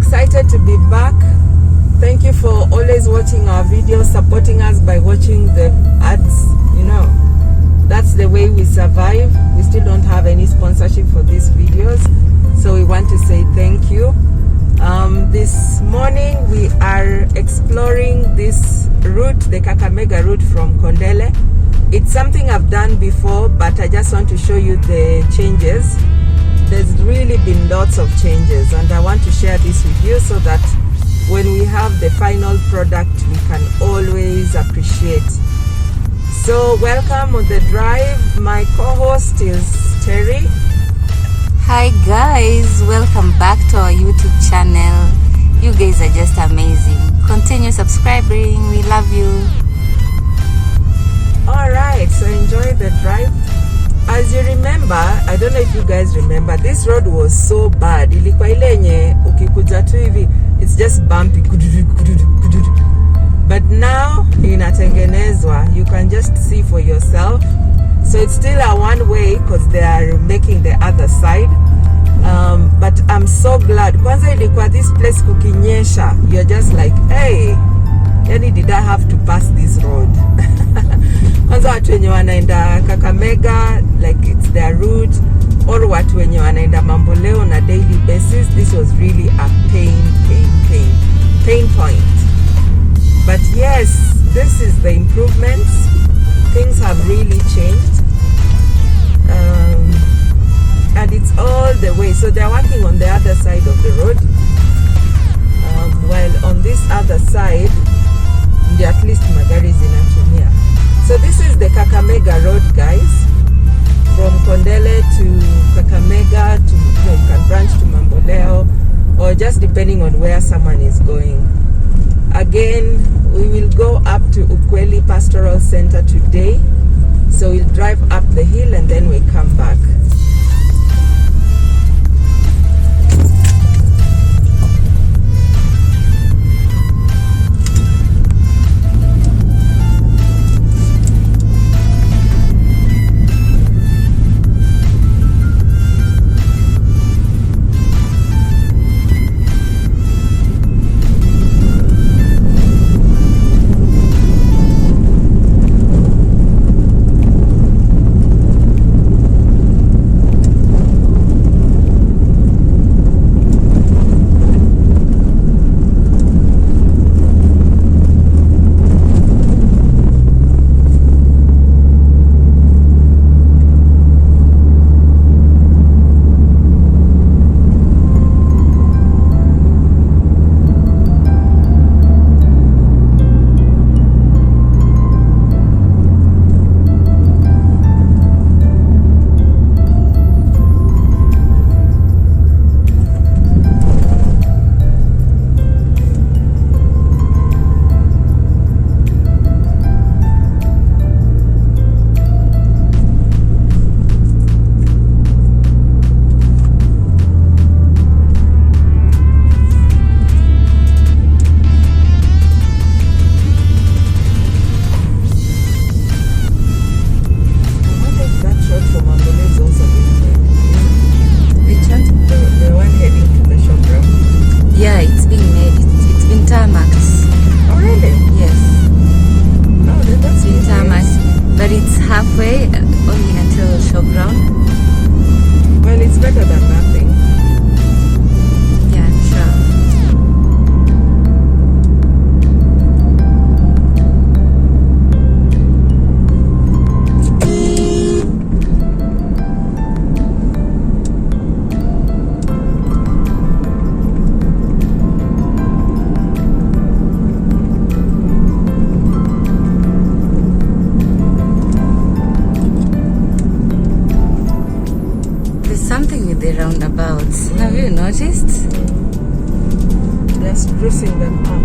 excited to be back. Thank you for always watching our videos, supporting us by watching the ads. You know, that's the way we survive. We still don't have any sponsorship for these videos, so we want to say thank you. This morning we are exploring this route, the Kakamega route from Kondele. It's something I've done before, but I just want to show you the changes. There's really been lots of changes, and I want to share this with you so that when we have the final product, we can always appreciate. So welcome on the drive. My co-host is Terry. Hi guys, welcome back to our YouTube channel. You guys are just amazing. Continue subscribing. We love you. Alright, so enjoy the drive. As you remember, I don't know if you guys remember, this road was so bad. Ilikuwa ile yenye ukikuja tu hivi, it's just bumpy. But now inatengenezwa. You can just see for yourself. So it's still a one way because they are making the other side. But I'm so glad. Kwanza ilikuwa this place kukinyesha, you're just like, hey, yani did I have to pass this road? Kwanza watu wenye wanaenda Kakamega, like it's their route, or watu wenye wanaenda Mamboleo on a daily basis, this was really a pain point. But yes, this is the improvements. Things have really changed. And it's all the way. So they're working on the other side of the road. While on this other side, at least magari zinatumia. So this is the Kakamega road, guys. From Kondele to Kakamega to, you can branch to Mamboleo, or just depending on where someone is going. Again, we will go up to Ukweli Pastoral Center today. So we'll drive up the hill and then we come back. Have you noticed? They're sprucing them up.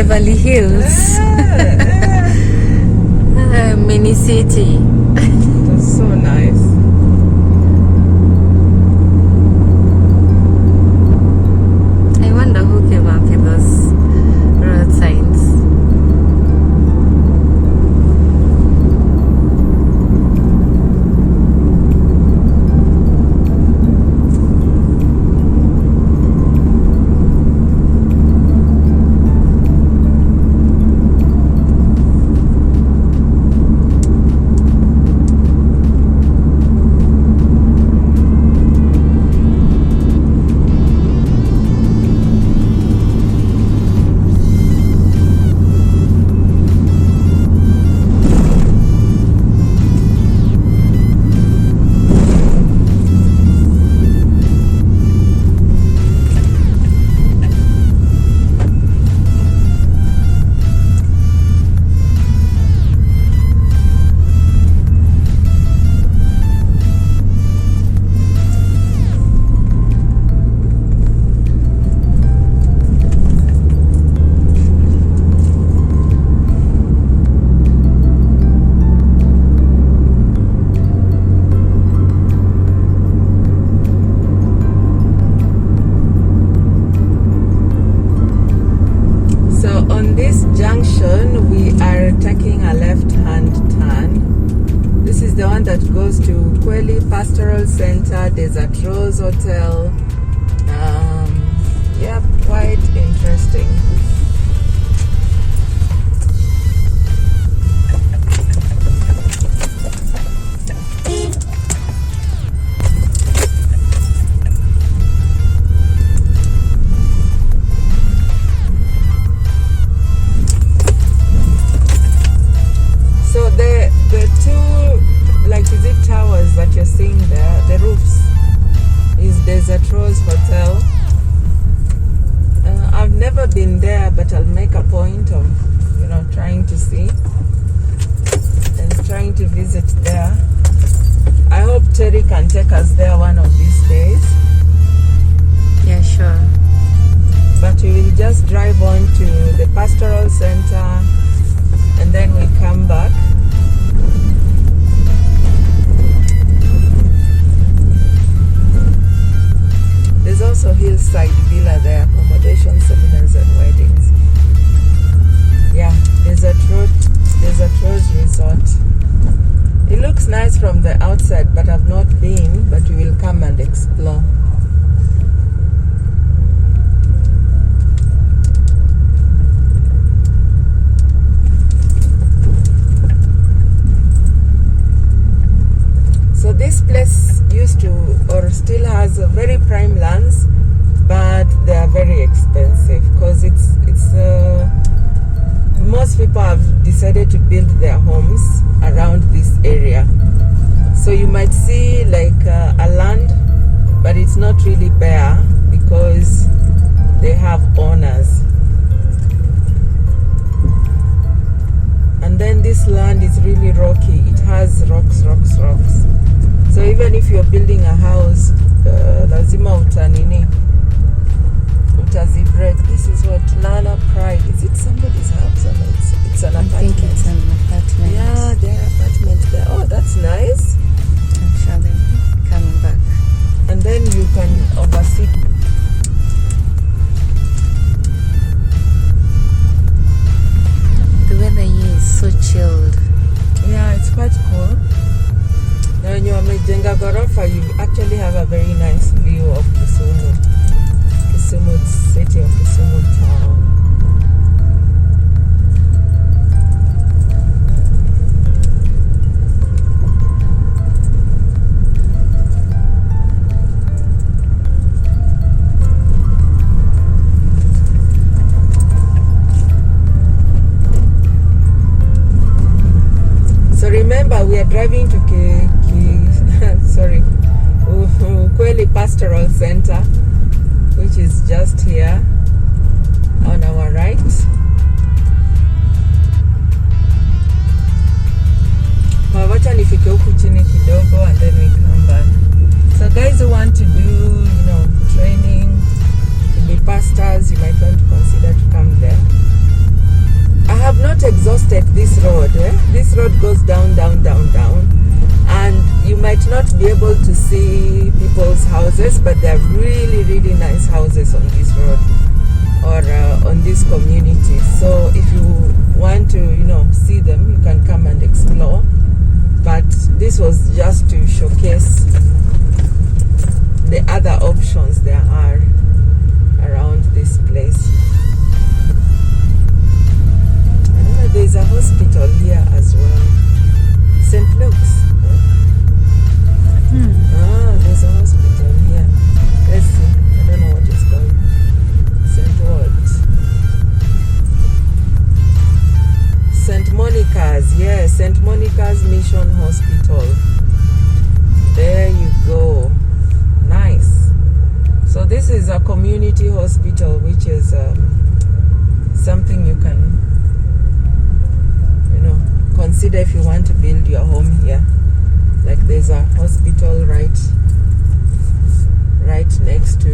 Beverly Hills. Mini city. That's so nice. I wonder who came up with those road signs. Junction, we are taking a left-hand turn. This is the one that goes to Ukweli Pastoral Center. There's a Rose Hotel. Yeah, quite interesting. The two, like, is it towers that you're seeing there, the roofs, is Desert Rose Hotel. I've never been there, but I'll make a point of, trying to see and trying to visit there. I hope Terry can take us there one of these days. Yeah, sure. But we will just drive on to the Pastoral Center and then we come back. There's also Hillside Villa there, accommodation, seminars and weddings. Yeah, Desert Rose Resort. It looks nice from the outside, but I've not been, but we will come and explore. So this place used to, or still has, a very prime lands, but they are very expensive because most people have decided to build their homes around this area. So you might see like a land, but it's not really bare because they have owners. And then this land is really rocky. It has rocks. So even if you're building a house, lazima utazibrek. This is what Lana Pride. Is it somebody's house or no? It's an apartment. I think it's an apartment. Yeah, there are apartments there. Oh, that's nice. I'm sure they'll be coming back. And then you can oversee. The weather here is so chilled. Yeah, it's quite cool. Now when you are Mejenga Gorofa, you actually have a very nice view of Kisumu city, of Kisumu town. So remember, we are driving to Ukweli Pastoral Center, which is just here on our right. Wacha nifike huku chini kidogo and then we come back. So guys who want to do, training to be pastors, you might want to consider to come there. have not exhausted this road. This road goes down, down, down, down, and you might not be able to see people's houses, but they're really, really nice houses on this road or on this community. So if you want to, see them, you can come and explore. But this was just to showcase the other options there are around this place. I don't know, there's a hospital here as well. St. Luke's. There's a hospital here. Let's see. I don't know what it's called. St. what? St. Monica's. Yeah, St. Monica's Mission Hospital. There you go. Nice. So this is a community hospital, which is something you can, consider if you want to build your home here. Like there's a hospital right next to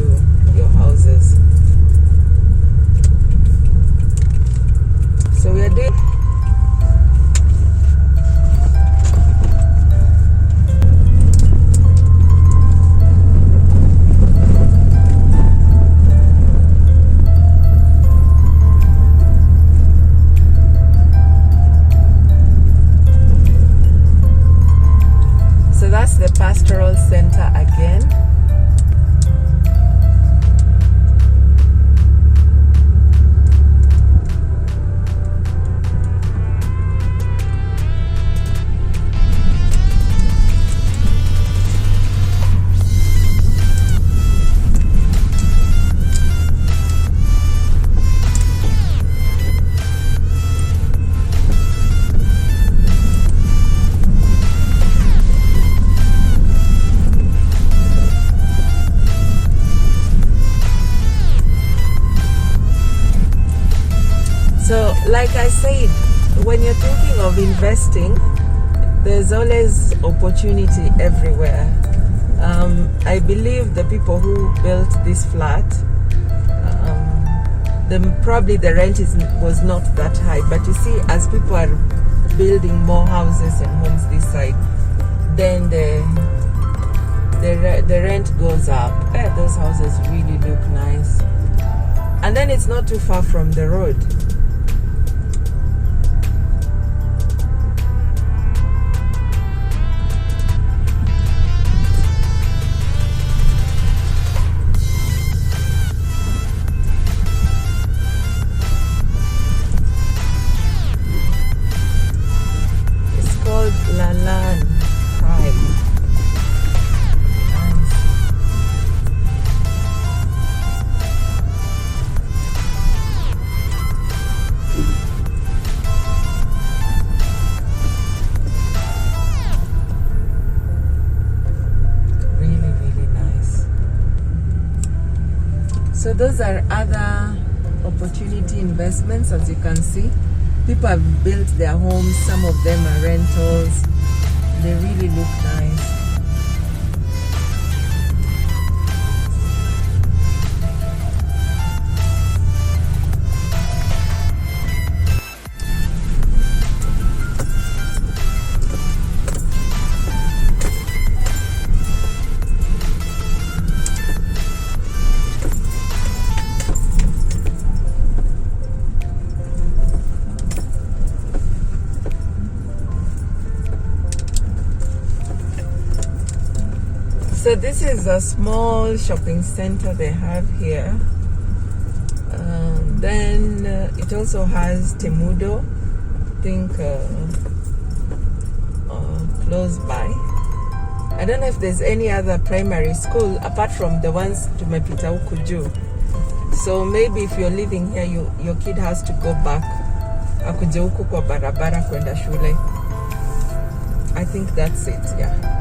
your houses. So we are doing. That's the pastoral center again. So, like I said, when you're thinking of investing, there's always opportunity everywhere. I believe the people who built this flat, probably the rent was not that high. But you see, as people are building more houses and homes this side, then the rent goes up. Those houses really look nice. And then it's not too far from the road. So those are other opportunity investments. As you can see, people have built their homes. Some of them are rentals. They really look nice. So this is a small shopping center they have here. Then it also has Temudo, I think close by. I don't know if there's any other primary school apart from the ones tumepita huku juu. So maybe if you're living here, your kid has to go back akuje huku kwa barabara kwenda shule. I think that's it, yeah.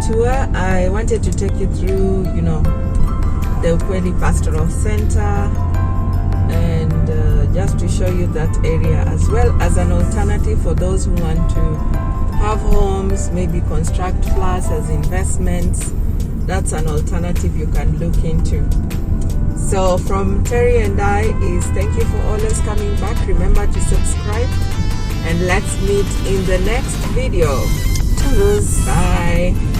tour, I wanted to take you through, you know, the Ukweli Pastoral Center, and just to show you that area, as well as an alternative for those who want to have homes, maybe construct flats as investments. That's an alternative you can look into. So from Terry and I is thank you for always coming back. Remember to subscribe, and let's meet in the next video. Toodles. Bye.